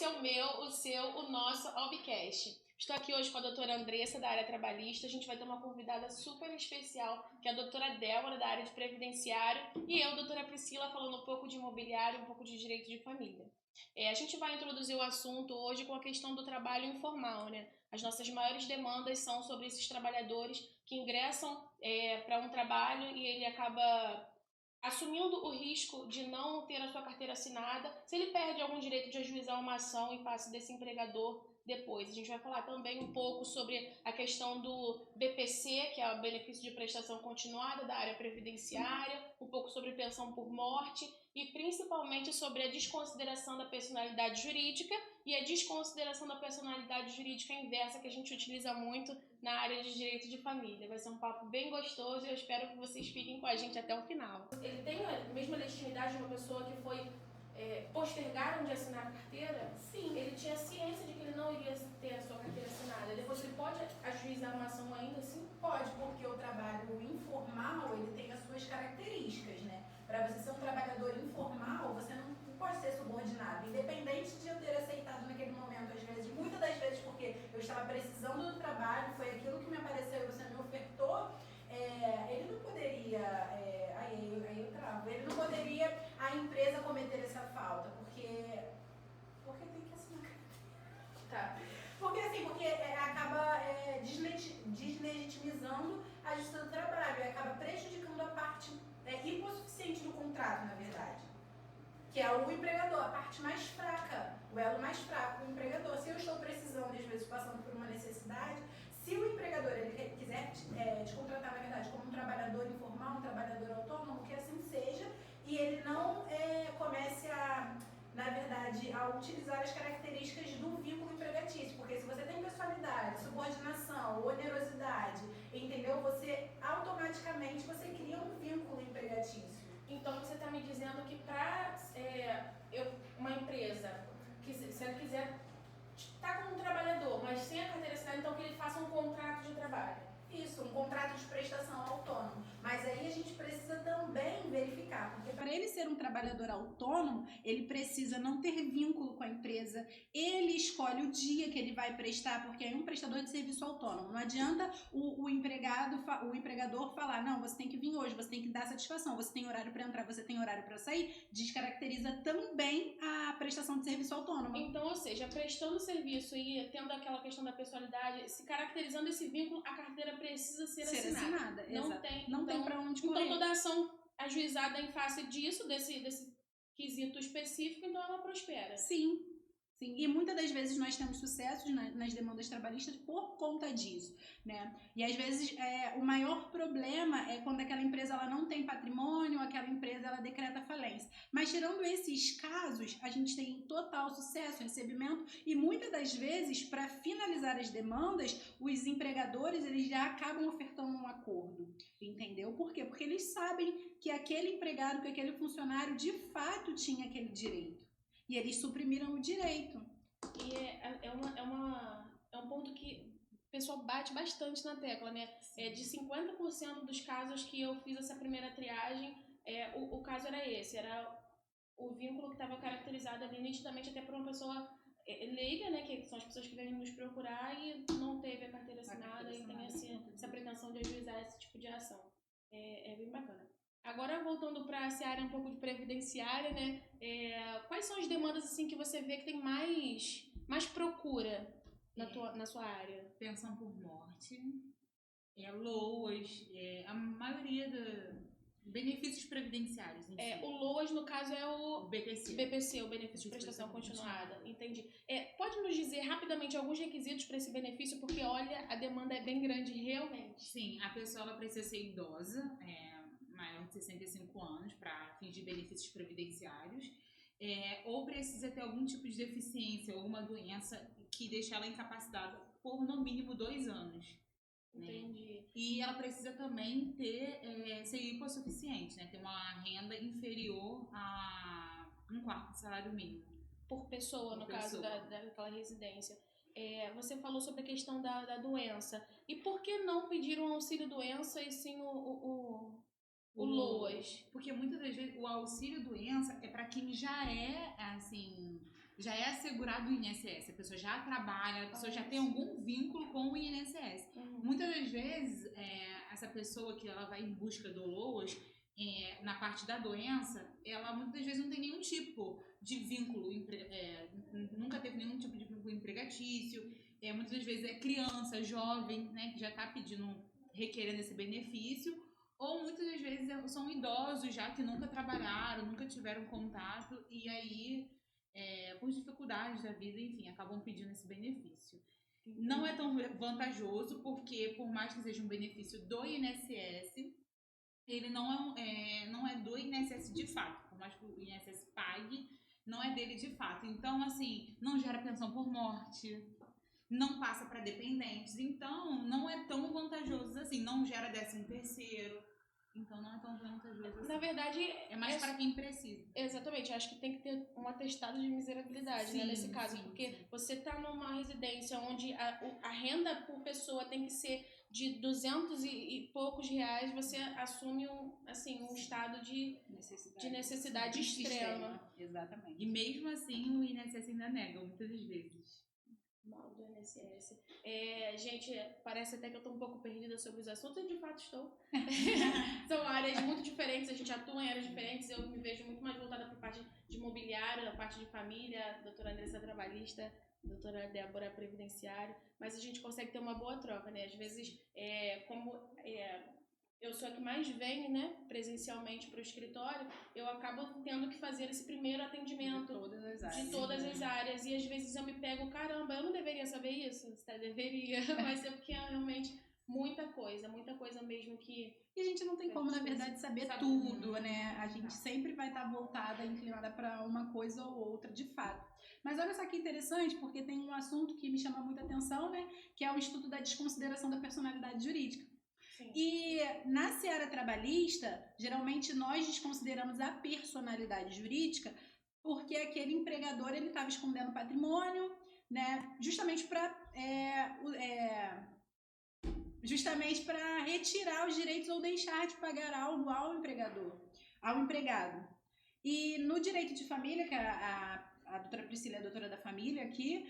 esse é o meu, o seu, o nosso Albicast. Estou aqui hoje com a doutora Andressa, da área trabalhista. A gente vai ter uma convidada super especial, que é a doutora Débora, da área de previdenciário, e eu, doutora Priscila, falando um pouco de imobiliário e um pouco de direito de família. A gente vai introduzir o assunto hoje com a questão do trabalho informal, né? As nossas maiores demandas são sobre esses trabalhadores que ingressam para um trabalho e ele acaba assumindo o risco de não ter a sua carteira assinada, se ele perde algum direito de ajuizar uma ação e passe desse empregador depois. A gente vai falar também um pouco sobre a questão do BPC, que é o benefício de prestação continuada da área previdenciária, um pouco sobre pensão por morte e principalmente sobre a desconsideração da personalidade jurídica e a desconsideração da personalidade jurídica inversa, que a gente utiliza muito na área de direito de família. Vai ser um papo bem gostoso e eu espero que vocês fiquem com a gente até o final. Ele tem a mesma legitimidade de uma pessoa que foi postergaram de assinar a carteira? Sim. Ele tinha ciência de que ele não iria ter a sua carteira assinada. Depois ele pode ajuizar uma ação ainda assim? Pode, porque o trabalho informal ele tem as suas características, né? Para você ser um trabalhador informal, você não pode ser subordinado, independente de eu ter aceitado naquele momento, às vezes, muitas das vezes porque eu estava precisando do trabalho, foi aquilo que me apareceu e você me ofertou, ele não poderia, aí eu travo, ele não poderia a empresa cometer essa falta, porque tem que assinar. Tá. Porque acaba deslegitimizando a justiça do trabalho, acaba prejudicando a parte hipossuficiente do contrato, na verdade. Que é o empregador, a parte mais fraca, o elo mais fraco, o empregador. Se eu estou precisando, às vezes passando por uma necessidade, se o empregador ele quiser te contratar, na verdade, como um trabalhador informal, um trabalhador autônomo, que assim seja, e ele não comece na verdade, a utilizar as características do vínculo empregatício, porque se você tem pessoalidade, subordinação, onerosidade, entendeu? Você automaticamente cria um vínculo empregatício. Então você está me dizendo que para uma empresa, que se ela quiser estar como um trabalhador, mas sem a carteira assinada, então que ele faça um contrato de trabalho. Isso, um contrato de prestação autônomo. Mas aí a gente precisa também verificar, porque para ele ser um trabalhador autônomo, ele precisa não ter vínculo com a empresa, ele escolhe o dia que ele vai prestar, porque é um prestador de serviço autônomo. Não adianta o empregador falar, não, você tem que vir hoje, você tem que dar satisfação, você tem horário para entrar, você tem horário para sair, descaracteriza também a prestação de serviço autônomo. Então, ou seja, prestando serviço e tendo aquela questão da personalidade, se caracterizando esse vínculo, a carteira precisa ser assinada. Não tem para onde correr. Então toda ação ajuizada em face disso, desse quesito específico, então ela prospera. Sim. E muitas das vezes nós temos sucesso nas demandas trabalhistas por conta disso, né? E às vezes o maior problema é quando aquela empresa ela não tem patrimônio, aquela empresa ela decreta falência. Mas tirando esses casos, a gente tem total sucesso, recebimento e muitas das vezes, para finalizar as demandas, os empregadores eles já acabam ofertando um acordo, entendeu? Por quê? Porque eles sabem que aquele empregado, que aquele funcionário de fato tinha aquele direito. E eles suprimiram o direito. E é um ponto que o pessoal bate bastante na tecla, né? De 50% dos casos que eu fiz essa primeira triagem, o caso era esse, era o vínculo que estava caracterizado ali nitidamente até por uma pessoa leiga, né? Que são as pessoas que vêm nos procurar e não teve a carteira assinada e tem essa pretensão de ajuizar esse tipo de ação. É bem bacana. Agora, voltando para essa área um pouco de previdenciária, né? Quais são as demandas assim, que você vê que tem mais procura na sua área? Pensão por morte, LOAS, a maioria benefícios previdenciários. O LOAS, no caso, é o BPC, o benefício de prestação continuada. Entendi. Pode nos dizer rapidamente alguns requisitos para esse benefício? Porque, olha, a demanda é bem grande, realmente. Sim, a pessoa ela precisa ser idosa, maior de 65 anos, para fins de benefícios previdenciários, ou precisa ter algum tipo de deficiência, alguma doença que deixe ela incapacitada por no mínimo 2 anos. Entendi. Né? E ela precisa também ser hipossuficiente, né? Ter uma renda inferior a 1/4 do salário mínimo. Por pessoa, no caso daquela residência. Você falou sobre a questão da doença. E por que não pedir um auxílio-doença e sim o LOAS? Porque muitas das vezes o auxílio-doença é para quem já já é assegurado o INSS, a pessoa já trabalha, a pessoa já tem algum vínculo com o INSS. Muitas das vezes, essa pessoa que ela vai em busca do LOAS, na parte da doença, ela muitas das vezes não tem nenhum tipo de vínculo, nunca teve nenhum tipo de vínculo empregatício, muitas das vezes é criança, jovem, né, que já está requerendo esse benefício, ou muitas das vezes são idosos já que nunca trabalharam, nunca tiveram contato e aí, por dificuldades da vida, enfim, acabam pedindo esse benefício. Não é tão vantajoso porque, por mais que seja um benefício do INSS, ele não é do INSS de fato, por mais que o INSS pague, não é dele de fato. Então, assim, não gera pensão por morte, não passa para dependentes, então não é tão vantajoso assim, não gera 13º, então não é tão vantajoso assim. Na verdade, é mais para quem precisa. Exatamente, acho que tem que ter um atestado de miserabilidade, sim, né, nesse caso, sim, porque sim. você está numa residência onde a renda por pessoa tem que ser de 200 e poucos reais, você assume um estado de necessidade extrema. Exatamente. E mesmo assim o INSS ainda nega muitas vezes. Mal do INSS. Gente, parece até que eu estou um pouco perdida sobre os assuntos, e de fato estou. São áreas muito diferentes, a gente atua em áreas diferentes, eu me vejo muito mais voltada para a parte de imobiliário, da parte de família, a doutora Andressa trabalhista, a doutora Débora previdenciário, mas a gente consegue ter uma boa troca, né? Às vezes, eu sou a que mais vem, né, presencialmente para o escritório, eu acabo tendo que fazer esse primeiro atendimento de todas as áreas. E às vezes eu me pego, caramba, eu não deveria saber isso? Você deveria, mas é porque é realmente muita coisa mesmo que... E a gente não tem como, na verdade, saber tudo, né? A gente sempre vai estar voltada, inclinada para uma coisa ou outra, de fato. Mas olha só que interessante, porque tem um assunto que me chama muita atenção, né? Que é o estudo da desconsideração da personalidade jurídica. Sim. E na seara trabalhista, geralmente nós desconsideramos a personalidade jurídica porque aquele empregador ele estava escondendo patrimônio, né? Justamente para retirar os direitos ou deixar de pagar algo ao empregado. E no direito de família, que a doutora Priscila é a doutora da família aqui,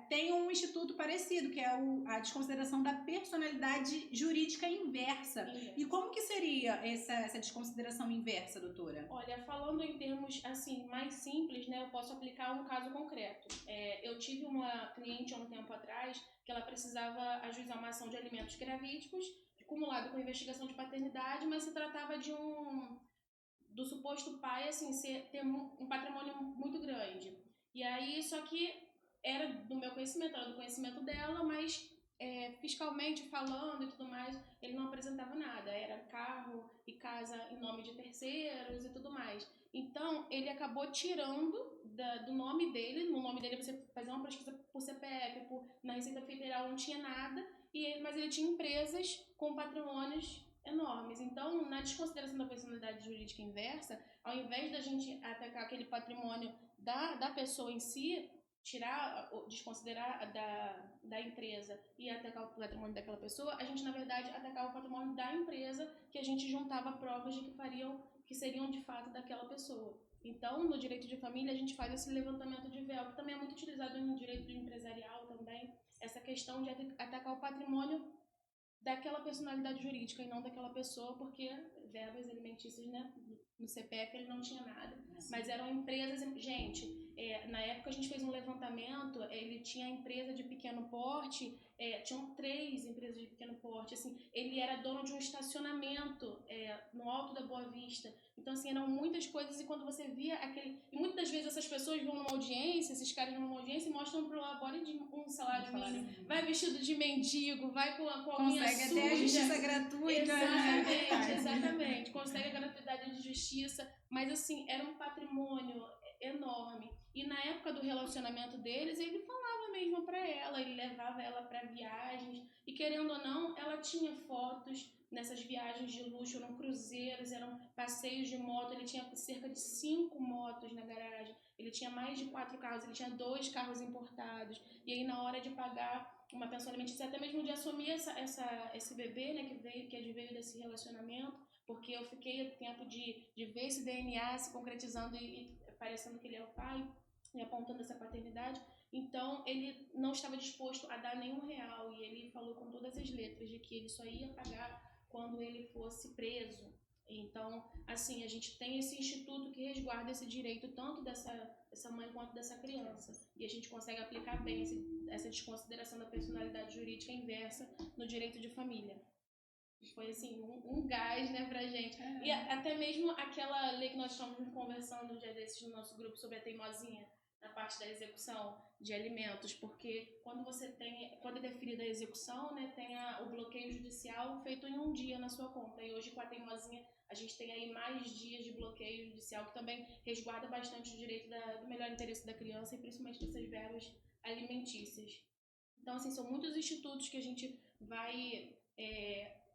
tem um instituto parecido, que é a desconsideração da personalidade jurídica inversa. E como que seria essa desconsideração inversa, doutora? Olha, falando em termos assim mais simples, né, eu posso aplicar um caso concreto. Eu tive uma cliente há um tempo atrás que ela precisava ajuizar uma ação de alimentos gravídicos, acumulado com investigação de paternidade, mas se tratava do suposto pai, assim, ter um patrimônio muito grande. E aí, só que era do meu conhecimento, era do conhecimento dela, mas fiscalmente falando e tudo mais, ele não apresentava nada. Era carro e casa em nome de terceiros e tudo mais. Então, ele acabou tirando do nome dele, no nome dele você fazer uma pesquisa por CPF, na Receita Federal não tinha nada, mas ele tinha empresas com patrimônios enormes. Então, na desconsideração da personalidade jurídica inversa, ao invés da gente atacar aquele patrimônio da pessoa em si, desconsiderar da empresa e atacar o patrimônio daquela pessoa, a gente, na verdade, atacava o patrimônio da empresa, que a gente juntava provas de que seriam de fato daquela pessoa. Então, no direito de família, a gente faz esse levantamento de véu, que também é muito utilizado no direito empresarial também, essa questão de atacar o patrimônio daquela personalidade jurídica e não daquela pessoa, porque verbas alimentícias, né, no CPF ele não tinha nada, mas eram empresas, gente, na época a gente fez um levantamento, ele tinha empresa de pequeno porte, tinham 3 empresas de pequeno porte, assim, ele era dono de um estacionamento no Alto da Boa Vista, então assim, eram muitas coisas, e quando você via e muitas das vezes essas pessoas vão numa audiência, esses caras vão numa audiência e mostram pro labore de um salário mínimo, vai vestido de mendigo, vai com a unha suja. Consegue até a justiça gratuita. Exatamente, consegue a gratuidade de justiça, mas assim, era um patrimônio enorme. E na época do relacionamento deles, ele falava mesmo pra ela, ele levava ela pra viagens, e querendo ou não, ela tinha fotos nessas viagens de luxo, eram cruzeiros, eram passeios de moto, ele tinha cerca de 5 motos na garagem, ele tinha mais de 4 carros, ele tinha 2 carros importados, e aí na hora de pagar uma pensão alimentícia, até mesmo de assumir esse bebê, né, que veio desse relacionamento, porque eu fiquei o tempo de ver esse DNA se concretizando e parecendo que ele é o pai, e apontando essa paternidade. Então, ele não estava disposto a dar nenhum real e ele falou com todas as letras de que ele só ia pagar quando ele fosse preso. Então, assim, a gente tem esse instituto que resguarda esse direito tanto dessa mãe quanto dessa criança. E a gente consegue aplicar bem essa desconsideração da personalidade jurídica inversa no direito de família. Foi, assim, um gás, né, pra gente. E até mesmo aquela lei que nós estamos conversando um dia desses no nosso grupo sobre a teimosinha, na parte da execução de alimentos, porque quando é deferida a execução, né, tem o bloqueio judicial feito em um dia na sua conta. E hoje, com a teimosinha, a gente tem aí mais dias de bloqueio judicial, que também resguarda bastante o direito do melhor interesse da criança e principalmente dessas verbas alimentícias. Então, assim, são muitos institutos que a gente vai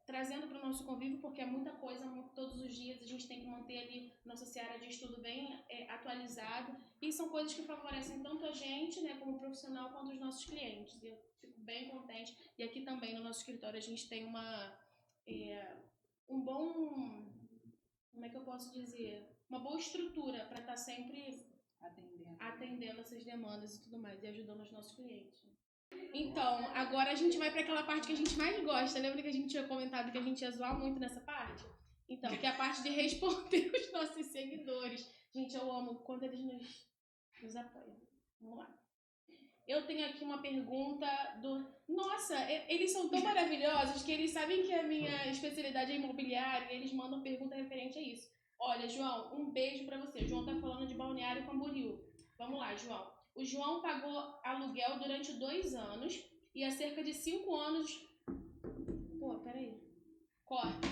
trazendo para o nosso convívio, porque é muita coisa, todos os dias a gente tem que manter ali nossa seara de estudo bem atualizado, e são coisas que favorecem tanto a gente, né, como profissional, quanto os nossos clientes. E eu fico bem contente. E aqui também no nosso escritório a gente tem um bom, como é que eu posso dizer, uma boa estrutura para estar sempre atendendo essas demandas e tudo mais, e ajudando os nossos clientes. Então, agora a gente vai para aquela parte que a gente mais gosta. Lembra que a gente tinha comentado que a gente ia zoar muito nessa parte? Então, que é a parte de responder os nossos seguidores. Gente, eu amo quando eles nos apoiam. Vamos lá. Eu tenho aqui uma pergunta Nossa, eles são tão maravilhosos que eles sabem que a minha especialidade é imobiliária e eles mandam pergunta referente a isso. Olha, João, um beijo pra você. O João tá falando de Balneário Camboriú. Vamos lá, João. O João pagou aluguel durante 2 anos e há cerca de 5 anos... Pô, peraí. Corta.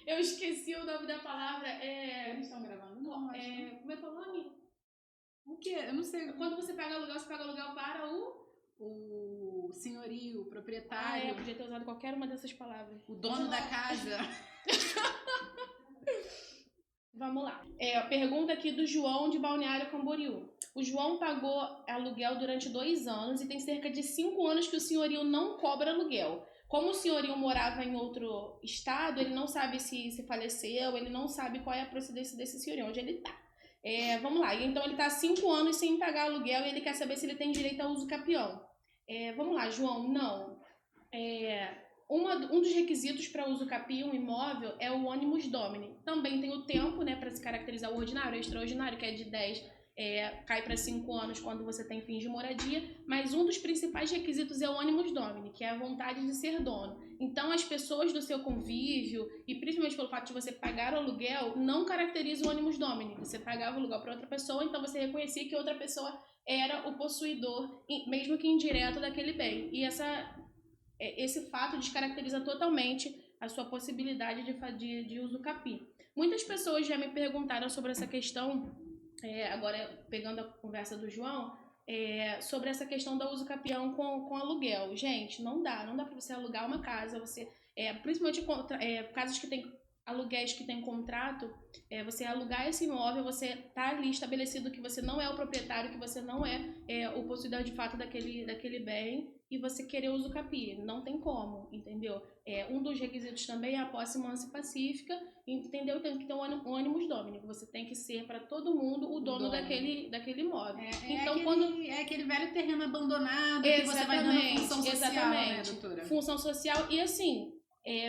Eu esqueci o nome da palavra. Eles estão gravando? Não, como é que é o nome? O quê? Eu não sei. Quando você paga aluguel para o senhorio, o proprietário. Podia ter usado qualquer uma dessas palavras. O dono da casa. Vamos lá. A pergunta aqui do João de Balneário Camboriú. O João pagou aluguel durante 2 anos e tem cerca de 5 anos que o senhorio não cobra aluguel. Como o senhorio morava em outro estado, ele não sabe se faleceu, ele não sabe qual é a procedência desse senhorio, onde ele tá. Vamos lá. Então ele tá há 5 anos sem pagar aluguel e ele quer saber se ele tem direito a uso capião. Vamos lá, João. Não. Um dos requisitos para uso capião em um imóvel é o ônibus domini. Também tem o tempo, né, para se caracterizar o ordinário, o extraordinário, que é de 10, cai para 5 anos quando você tem fins de moradia, mas um dos principais requisitos é o ônibus domini, que é a vontade de ser dono. Então as pessoas do seu convívio, e principalmente pelo fato de você pagar o aluguel, não caracteriza o ônibus domini. Você pagava o aluguel para outra pessoa, então você reconhecia que outra pessoa era o possuidor, mesmo que indireto, daquele bem. E esse fato descaracteriza totalmente a sua possibilidade de uso capi. Muitas pessoas já me perguntaram sobre essa questão, agora pegando a conversa do João, sobre essa questão do uso capião com aluguel. Gente, não dá para você alugar uma casa, principalmente casas que tem aluguéis que tem contrato, você alugar esse imóvel, você tá ali estabelecido que você não é o proprietário, que você não é o possuidor de fato daquele bem, e você querer uso capi, não tem como, entendeu? Um dos requisitos também é a posse mansa e pacífica, entendeu? Tem que ter um ônibus domini, você tem que ser para todo mundo o dono daquele imóvel. É aquele velho terreno abandonado que você vai dando função social, né, doutora? Função social, e assim,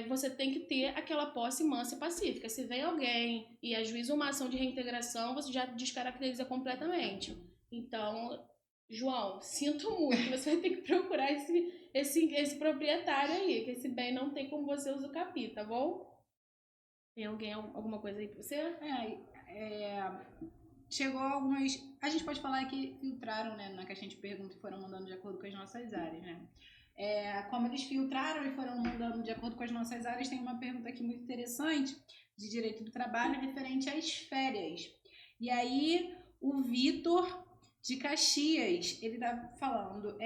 você tem que ter aquela posse mansa e pacífica. Se vem alguém e ajuiza uma ação de reintegração, você já descaracteriza completamente. Então, João, sinto muito, você vai ter que procurar esse proprietário aí, que esse bem não tem como você usar o capi, tá bom? Tem alguma coisa aí pra você? Chegou algumas... A gente pode falar que filtraram, né, na caixinha de perguntas e foram mandando de acordo com as nossas áreas, né? Como eles filtraram e foram mandando de acordo com as nossas áreas, tem uma pergunta aqui muito interessante de direito do trabalho referente às férias. E aí, o Vitor de Caxias, ele tá falando,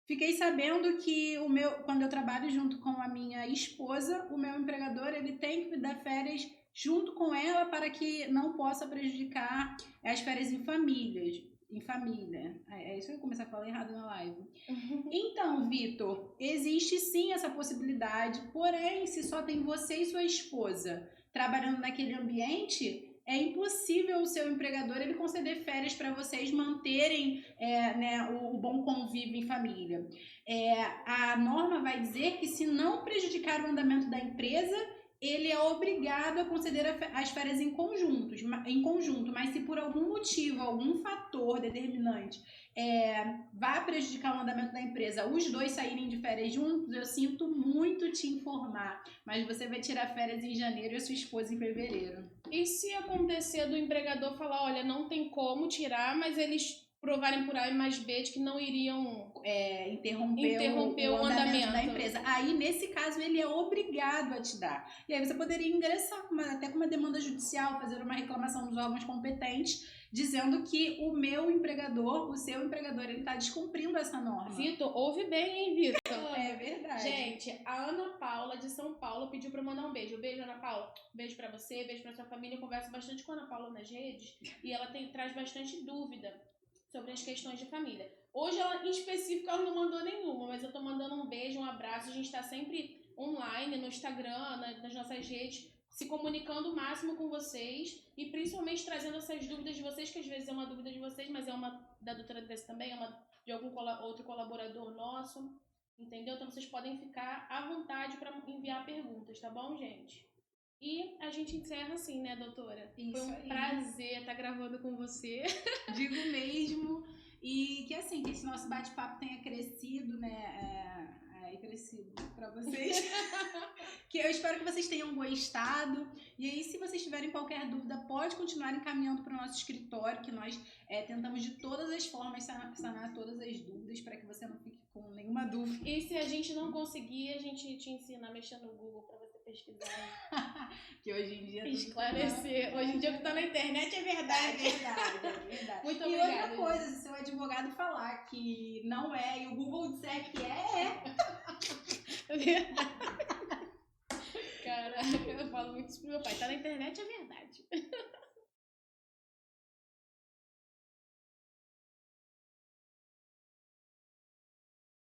fiquei sabendo que quando eu trabalho junto com a minha esposa, o meu empregador, ele tem que me dar férias junto com ela para que não possa prejudicar as férias em família. Isso que eu comecei a falar errado na live. Então, Vitor, existe sim essa possibilidade, porém, se só tem você e sua esposa trabalhando naquele ambiente, é impossível o seu empregador ele conceder férias para vocês manterem o bom convívio em família. A norma vai dizer que se não prejudicar o andamento da empresa, ele é obrigado a conceder as férias em conjunto, mas se por algum motivo, algum fator determinante vai prejudicar o andamento da empresa, os dois saírem de férias juntos, eu sinto muito te informar, mas você vai tirar férias em janeiro e a sua esposa em fevereiro. E se acontecer do empregador falar, olha, não tem como tirar, mas eles provarem por A mais B de que não iriam interromper o andamento da empresa. Aí, nesse caso, ele é obrigado a te dar. E aí você poderia ingressar até com uma demanda judicial, fazer uma reclamação nos órgãos competentes, dizendo que o seu empregador, ele está descumprindo essa norma. Vitor, ouve bem, hein, Vitor? É verdade. Gente, a Ana Paula, de São Paulo, pediu pra eu mandar um beijo. Beijo, Ana Paula. Beijo pra você, beijo pra sua família. Eu converso bastante com a Ana Paula nas redes e ela traz bastante dúvida sobre as questões de família. Hoje, ela, em específico, ela não mandou nenhuma, mas eu tô mandando um beijo, um abraço. A gente tá sempre online, no Instagram, nas nossas redes, se comunicando o máximo com vocês e principalmente trazendo essas dúvidas de vocês, que às vezes é uma dúvida de vocês, mas é uma da doutora Andressa também, é uma de algum outro colaborador nosso, entendeu? Então vocês podem ficar à vontade para enviar perguntas, tá bom, gente? E a gente encerra assim, né, doutora? Isso Foi um aí. prazer estar gravando com você. Digo mesmo. E que assim, que esse nosso bate-papo tenha crescido, né? Crescido para vocês. Que eu espero que vocês tenham gostado. E aí, se vocês tiverem qualquer dúvida, pode continuar encaminhando para o nosso escritório, que nós tentamos de todas as formas sanar todas as dúvidas para que você não fique com nenhuma dúvida. E se a gente não conseguir, a gente te ensina a mexer no Google para você pesquisar. Que hoje em dia... Esclarecer. Hoje em dia o que tá na internet é verdade. É verdade. Muito e obrigada. outra coisa, se seu advogado falar que não é e o Google disser que Caraca, eu falo muito isso pro meu pai. Tá na internet é verdade.